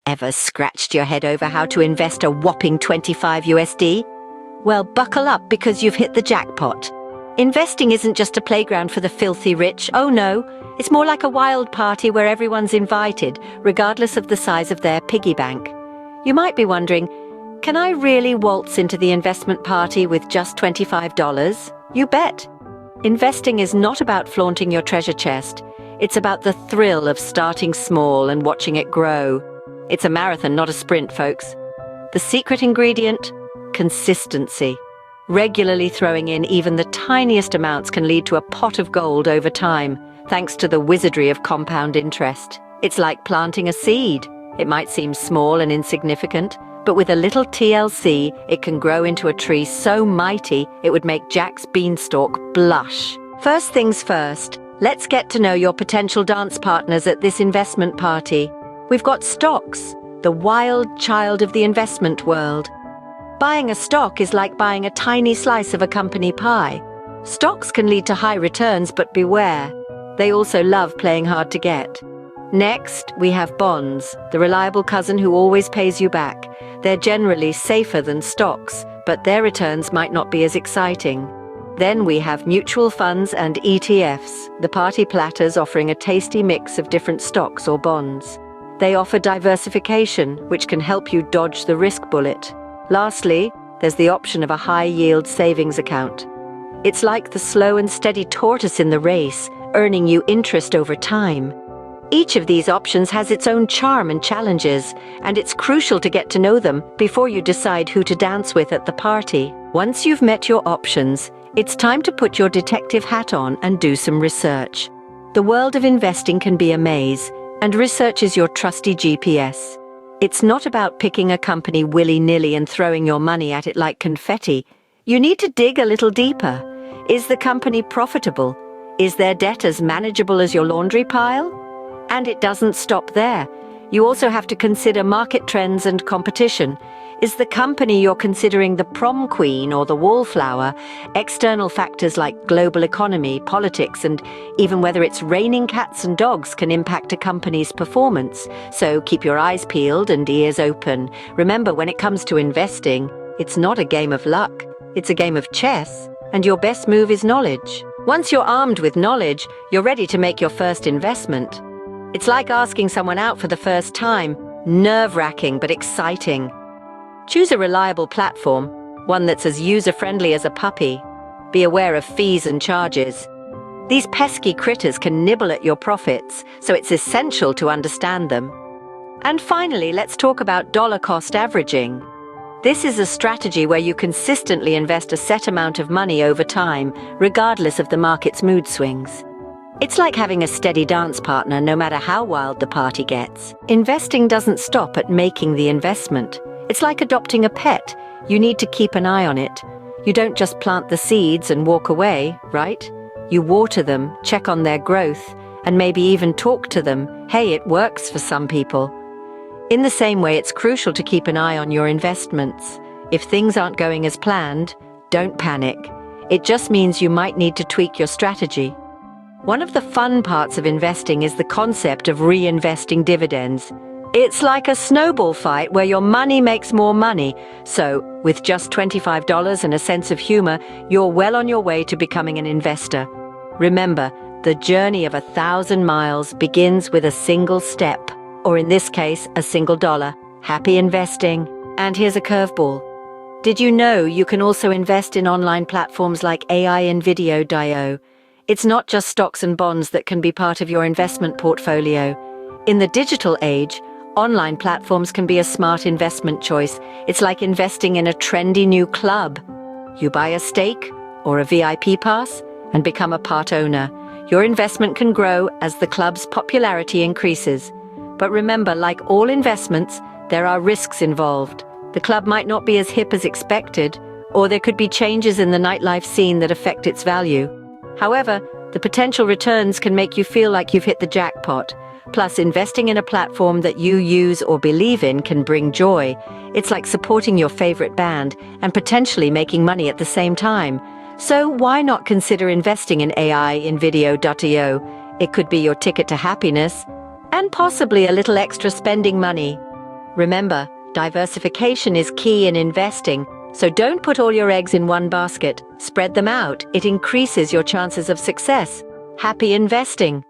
Ever scratched your head over how to invest a whopping 25 USD? Well, buckle up because you've hit the jackpot. Investing isn't just a playground for the filthy rich. Oh no, it's more like a wild party where everyone's invited, regardless of the size of their piggy bank. You might be wondering, can I really waltz into the investment party with just $25? You bet. Investing is not about flaunting your treasure chest. It's about the thrill of starting small and watching it grow. It's a marathon, not a sprint, folks. The secret ingredient? Consistency. Regularly throwing in even the tiniest amounts can lead to a pot of gold over time, thanks to the wizardry of compound interest. It's like planting a seed. It might seem small and insignificant, but with a little TLC, it can grow into a tree so mighty it would make Jack's beanstalk blush. First things first, let's get to know your potential dance partners at this investment party. We've got stocks, the wild child of the investment world. Buying a stock is like buying a tiny slice of a company pie. Stocks can lead to high returns, but beware. They also love playing hard to get. Next, we have bonds, the reliable cousin who always pays you back. They're generally safer than stocks, but their returns might not be as exciting. Then we have mutual funds and ETFs, the party platters offering a tasty mix of different stocks or bonds. They offer diversification, which can help you dodge the risk bullet. Lastly, there's the option of a high-yield savings account. It's like the slow and steady tortoise in the race, earning you interest over time. Each of these options has its own charm and challenges, and it's crucial to get to know them before you decide who to dance with at the party. Once you've met your options, it's time to put your detective hat on and do some research. The world of investing can be a maze, and research is your trusty GPS. It's not about picking a company willy-nilly and throwing your money at it like confetti. You need to dig a little deeper. Is the company profitable? Is their debt as manageable as your laundry pile? And it doesn't stop there. You also have to consider market trends and competition. Is the company you're considering the prom queen or the wallflower? External factors like global economy, politics, and even whether it's raining cats and dogs can impact a company's performance. So keep your eyes peeled and ears open. Remember, when it comes to investing, it's not a game of luck. It's a game of chess, and your best move is knowledge. Once you're armed with knowledge, you're ready to make your first investment. It's like asking someone out for the first time. Nerve-wracking, but exciting. Choose a reliable platform, one that's as user-friendly as a puppy. Be aware of fees and charges. These pesky critters can nibble at your profits, so it's essential to understand them. And finally, let's talk about dollar-cost averaging. This is a strategy where you consistently invest a set amount of money over time, regardless of the market's mood swings. It's like having a steady dance partner no matter how wild the party gets. Investing doesn't stop at making the investment. It's like adopting a pet. You need to keep an eye on it. You don't just plant the seeds and walk away, right? You water them, check on their growth, and maybe even talk to them. Hey, it works for some people. In the same way, it's crucial to keep an eye on your investments. If things aren't going as planned, don't panic. It just means you might need to tweak your strategy. One of the fun parts of investing is the concept of reinvesting dividends. It's like a snowball fight where your money makes more money. So, with just $25 and a sense of humor, you're well on your way to becoming an investor. Remember, the journey of 1,000 miles begins with a single step, or in this case, a single dollar. Happy investing. And here's a curveball. Did you know you can also invest in online platforms like AI-Nvidia.io? It's not just stocks and bonds that can be part of your investment portfolio. In the digital age, online platforms can be a smart investment choice. It's like investing in a trendy new club. You buy a stake or a VIP pass and become a part owner. Your investment can grow as the club's popularity increases. But remember, like all investments, there are risks involved. The club might not be as hip as expected, or there could be changes in the nightlife scene that affect its value. However, the potential returns can make you feel like you've hit the jackpot. Plus, investing in a platform that you use or believe in can bring joy. It's like supporting your favorite band and potentially making money at the same time. So why not consider investing in AI-Nvidia.io? It could be your ticket to happiness and possibly a little extra spending money. Remember, diversification is key in investing, so don't put all your eggs in one basket. Spread them out. It increases your chances of success. Happy investing!